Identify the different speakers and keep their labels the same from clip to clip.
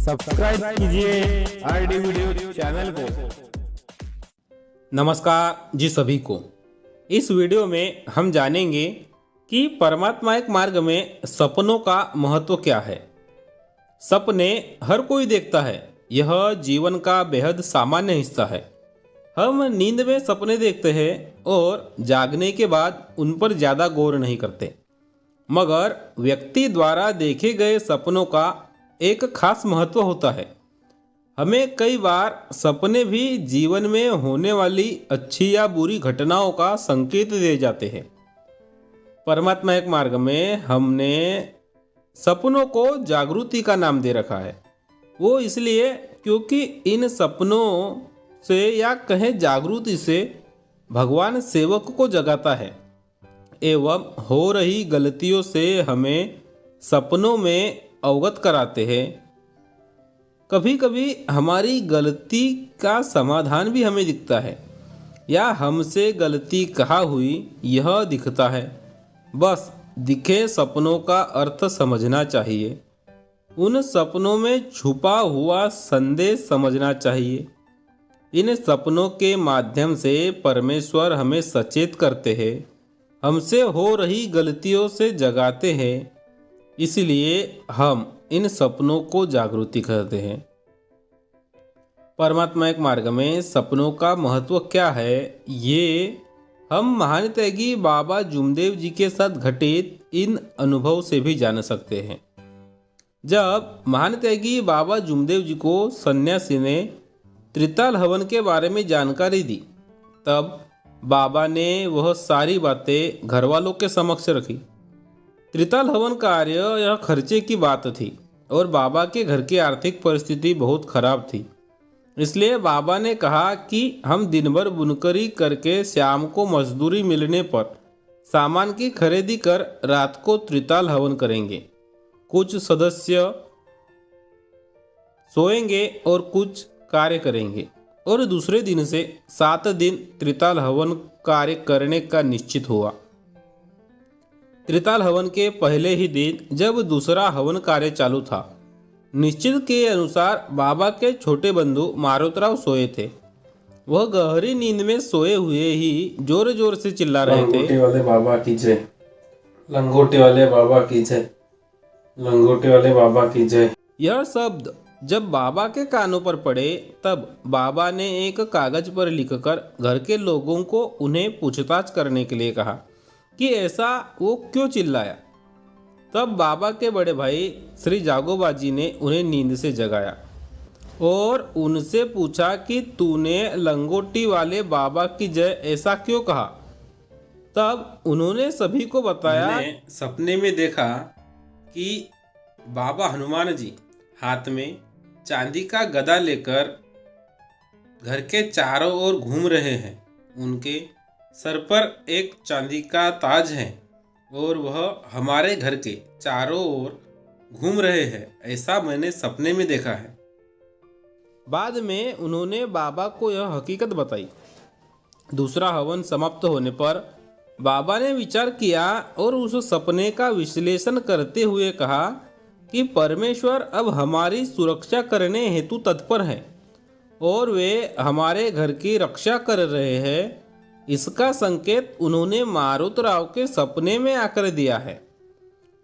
Speaker 1: Subscribe कीजिए RD video channel को।
Speaker 2: नमस्कार जी सभी को। इस वीडियो में हम जानेंगे कि परमात्मायिक मार्ग में सपनों का महत्व क्या है। सपने हर कोई देखता है, यह जीवन का बेहद सामान्य हिस्सा है। हम नींद में सपने देखते हैं और जागने के बाद उन पर ज़्यादा गौर नहीं करते, मगर व्यक्ति द्वारा देखे गए सपनों का एक खास महत्व होता है। हमें कई बार सपने भी जीवन में होने वाली अच्छी या बुरी घटनाओं का संकेत दे जाते हैं। परमात्मा एक मार्ग में हमने सपनों को जागृति का नाम दे रखा है। वो इसलिए क्योंकि इन सपनों से या कहें जागृति से भगवान सेवक को जगाता है एवं हो रही गलतियों से हमें सपनों में अवगत कराते हैं। कभी कभी हमारी गलती का समाधान भी हमें दिखता है या हमसे गलती कहाँ हुई यह दिखता है। बस दिखे सपनों का अर्थ समझना चाहिए, उन सपनों में छुपा हुआ संदेश समझना चाहिए। इन सपनों के माध्यम से परमेश्वर हमें सचेत करते हैं, हमसे हो रही गलतियों से जगाते हैं। इसलिए हम इन सपनों को जागृति कहते हैं। परमात्मा एक मार्ग में सपनों का महत्व क्या है, ये हम महान त्यागी बाबा जुमदेव जी के साथ घटित इन अनुभव से भी जान सकते हैं। जब महान त्यागी बाबा जुमदेव जी को सन्यासी ने त्रिताल हवन के बारे में जानकारी दी, तब बाबा ने वह सारी बातें घर वालों के समक्ष रखी। त्रिताल हवन कार्य यह खर्चे की बात थी और बाबा के घर की आर्थिक परिस्थिति बहुत खराब थी। इसलिए बाबा ने कहा कि हम दिन भर बुनकरी करके शाम को मजदूरी मिलने पर सामान की खरीदी कर रात को त्रिताल हवन करेंगे। कुछ सदस्य सोएंगे और कुछ कार्य करेंगे और दूसरे दिन से 7 दिन त्रिताल हवन कार्य करने का निश्चित हुआ। त्रिताल हवन के पहले ही दिन जब दूसरा हवन कार्य चालू था, निश्चित के अनुसार बाबा के छोटे बंधु मारुतराव सोए थे। वह गहरी नींद में सोए हुए ही जोर जोर से चिल्ला रहे थे,
Speaker 3: लंगोटे वाले बाबा की जय, लंगोटे वाले बाबा की जय, लंगोटे वाले बाबा की जय।
Speaker 2: यह शब्द जब बाबा के कानों पर पड़े तब बाबा ने एक कागज पर लिखकर घर के लोगों को उन्हें पूछताछ करने के लिए कहा कि ऐसा वो क्यों चिल्लाया। तब बाबा के बड़े भाई श्री जागोबाजी ने उन्हें नींद से जगाया और उनसे पूछा कि तूने लंगोटी वाले बाबा की जय ऐसा क्यों कहा। तब उन्होंने सभी को बताया, सपने में देखा कि बाबा हनुमान जी हाथ में चांदी का गदा लेकर घर के चारों ओर घूम रहे हैं। उनके सर पर एक चांदी का ताज है और वह हमारे घर के चारों ओर घूम रहे हैं, ऐसा मैंने सपने में देखा है। बाद में उन्होंने बाबा को यह हकीकत बताई। दूसरा हवन समाप्त होने पर बाबा ने विचार किया और उस सपने का विश्लेषण करते हुए कहा कि परमेश्वर अब हमारी सुरक्षा करने हेतु तत्पर है और वे हमारे घर की रक्षा कर रहे हैं। इसका संकेत उन्होंने मारुतराव के सपने में आकर दिया है।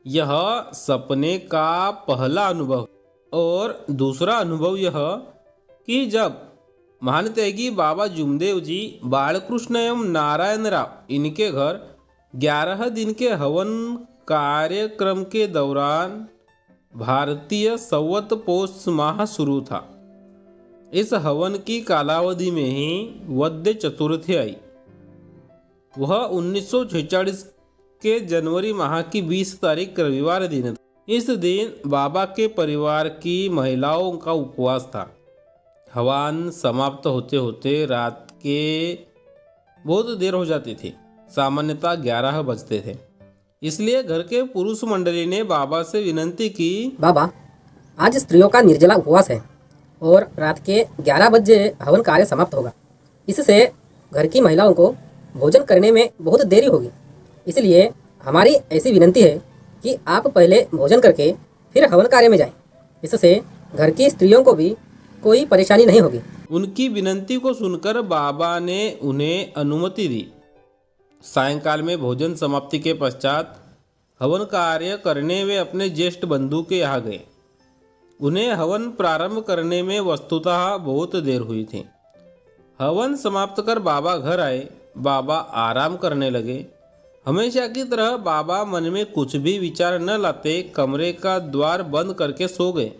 Speaker 2: यह सपने का पहला अनुभव। और दूसरा अनुभव यह कि जब महान त्यागी बाबा जुमदेव जी बालकृष्ण एवं नारायण राव इनके घर 11 दिन के हवन कार्यक्रम के दौरान भारतीय संवत पौष माह शुरू था। इस हवन की कालावधि में ही वद्य चतुर्थी आई। वह 1946 के जनवरी माह की 20 तारीख रविवार दिन था। इस दिन बाबा के परिवार की महिलाओं का उपवास था। हवन समाप्त होते होते रात के बहुत देर हो जाती थी, सामान्यतः 11 बजते थे। इसलिए घर के पुरुष मंडली ने बाबा से विनती की,
Speaker 4: बाबा आज स्त्रियों का निर्जला उपवास है और रात के 11 बजे हवन कार्य समाप्त होगा। इससे घर की महिलाओं को भोजन करने में बहुत देरी होगी। इसलिए हमारी ऐसी विनती है कि आप पहले भोजन करके फिर हवन कार्य में जाएं। इससे घर की स्त्रियों को भी कोई परेशानी नहीं होगी।
Speaker 2: उनकी विनती को सुनकर बाबा ने उन्हें अनुमति दी। सायंकाल में भोजन समाप्ति के पश्चात हवन कार्य करने वे अपने ज्येष्ठ बंधु के यहाँ गए। उन्हें हवन प्रारंभ करने में वस्तुतः बहुत देर हुई थी। हवन समाप्त कर बाबा घर आए। बाबा आराम करने लगे। हमेशा की तरह बाबा मन में कुछ भी विचार न लाते कमरे का द्वार बंद करके सो गए।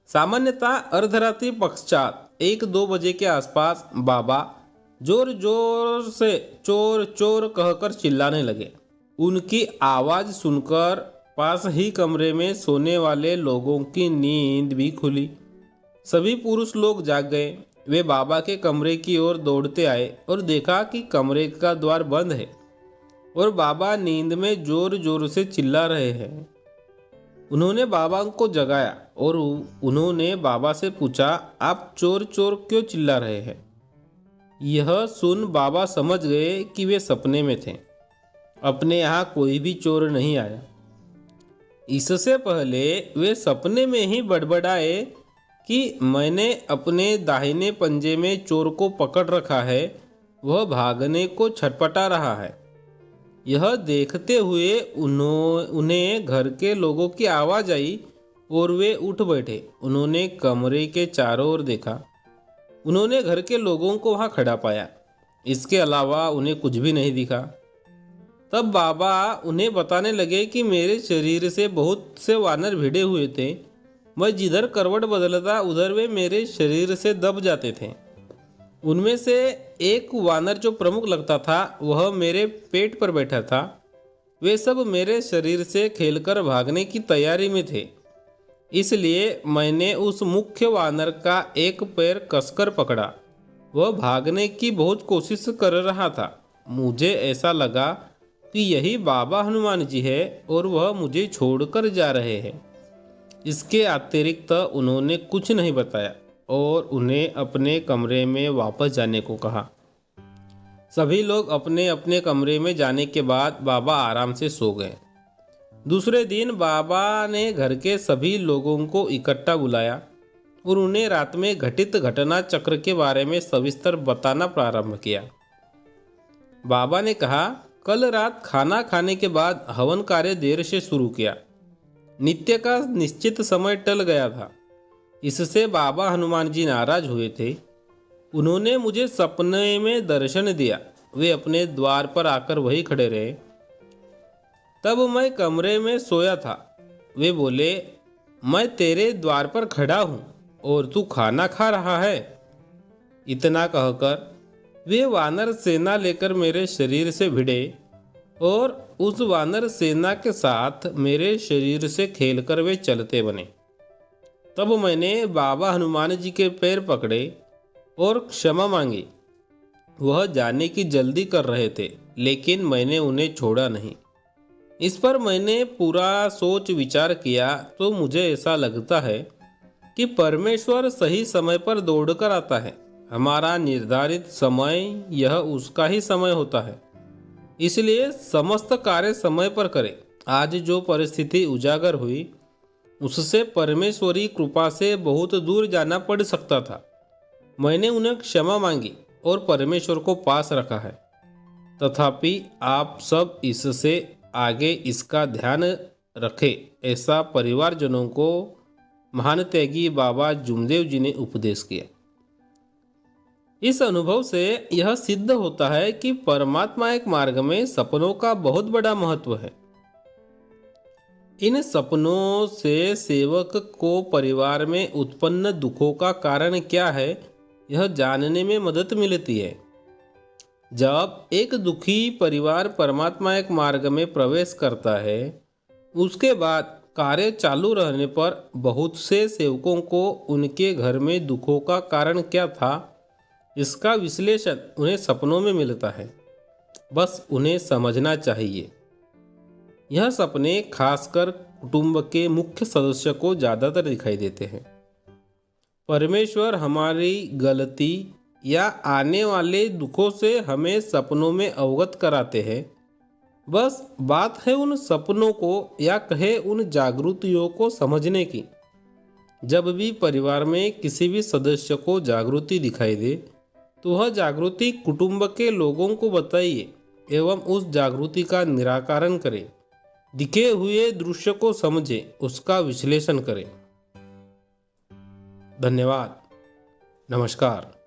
Speaker 2: सामान्यतः अर्धरात्रि पश्चात 1-2 बजे के आसपास बाबा जोर जोर से चोर चोर कहकर चिल्लाने लगे। उनकी आवाज़ सुनकर पास ही कमरे में सोने वाले लोगों की नींद भी खुली। सभी पुरुष लोग जाग गए। वे बाबा के कमरे की ओर दौड़ते आए और देखा कि कमरे का द्वार बंद है और बाबा नींद में जोर जोर से चिल्ला रहे हैं। उन्होंने बाबा को जगाया और उन्होंने बाबा से पूछा, आप चोर चोर क्यों चिल्ला रहे हैं? यह सुन बाबा समझ गए कि वे सपने में थे। अपने यहाँ कोई भी चोर नहीं आया। इससे पहले वे सपने में ही बड़बड़ाए कि मैंने अपने दाहिने पंजे में चोर को पकड़ रखा है, वह भागने को छटपटा रहा है। यह देखते हुए उन्हें घर के लोगों की आवाज़ आई और वे उठ बैठे। उन्होंने कमरे के चारों ओर देखा। उन्होंने घर के लोगों को वहाँ खड़ा पाया। इसके अलावा उन्हें कुछ भी नहीं दिखा। तब बाबा उन्हें बताने लगे कि मेरे शरीर से बहुत से वानर भिड़े हुए थे। मैं जिधर करवट बदलता उधर वे मेरे शरीर से दब जाते थे। उनमें से एक वानर जो प्रमुख लगता था वह मेरे पेट पर बैठा था। वे सब मेरे शरीर से खेलकर भागने की तैयारी में थे। इसलिए मैंने उस मुख्य वानर का एक पैर कसकर पकड़ा। वह भागने की बहुत कोशिश कर रहा था। मुझे ऐसा लगा कि यही बाबा हनुमान जी है और वह मुझे छोड़कर जा रहे हैं। इसके अतिरिक्त उन्होंने कुछ नहीं बताया और उन्हें अपने कमरे में वापस जाने को कहा। सभी लोग अपने अपने कमरे में जाने के बाद बाबा आराम से सो गए। दूसरे दिन बाबा ने घर के सभी लोगों को इकट्ठा बुलाया और उन्हें रात में घटित घटना चक्र के बारे में सविस्तर बताना प्रारंभ किया। बाबा ने कहा, कल रात खाना खाने के बाद हवन कार्य देर से शुरू किया। नित्य का निश्चित समय टल गया था। इससे बाबा हनुमान जी नाराज हुए थे। उन्होंने मुझे सपने में दर्शन दिया। वे अपने द्वार पर आकर वहीं खड़े रहे। तब मैं कमरे में सोया था। वे बोले, मैं तेरे द्वार पर खड़ा हूँ और तू खाना खा रहा है। इतना कहकर वे वानर सेना लेकर मेरे शरीर से भिड़े और उस वानर सेना के साथ मेरे शरीर से खेलकर वे चलते बने। तब मैंने बाबा हनुमान जी के पैर पकड़े और क्षमा मांगी। वह जाने की जल्दी कर रहे थे, लेकिन मैंने उन्हें छोड़ा नहीं। इस पर मैंने पूरा सोच विचार किया तो मुझे ऐसा लगता है कि परमेश्वर सही समय पर दौड़कर आता है। हमारा निर्धारित समय यह उसका ही समय होता है, इसलिए समस्त कार्य समय पर करें। आज जो परिस्थिति उजागर हुई उससे परमेश्वरी कृपा से बहुत दूर जाना पड़ सकता था। मैंने उन्हें क्षमा मांगी और परमेश्वर को पास रखा है। तथापि आप सब इससे आगे इसका ध्यान रखें, ऐसा परिवारजनों को महान त्यागी बाबा जुमदेव जी ने उपदेश किया। इस अनुभव से यह सिद्ध होता है कि परमात्मा एक मार्ग में सपनों का बहुत बड़ा महत्व है। इन सपनों से सेवक को परिवार में उत्पन्न दुखों का कारण क्या है यह जानने में मदद मिलती है। जब एक दुखी परिवार परमात्मा एक मार्ग में प्रवेश करता है, उसके बाद कार्य चालू रहने पर बहुत से सेवकों को उनके घर में दुखों का कारण क्या था इसका विश्लेषण उन्हें सपनों में मिलता है। बस उन्हें समझना चाहिए। यह सपने खासकर कुटुंब के मुख्य सदस्य को ज़्यादातर दिखाई देते हैं। परमेश्वर हमारी गलती या आने वाले दुखों से हमें सपनों में अवगत कराते हैं। बस बात है उन सपनों को या कहे उन जागृतियों को समझने की। जब भी परिवार में किसी भी सदस्य को जागृति दिखाई दे तो वह जागृति कुटुंब के लोगों को बताइए एवं उस जागृति का निराकरण करें। दिखे हुए दृश्य को समझे, उसका विश्लेषण करें। धन्यवाद। नमस्कार।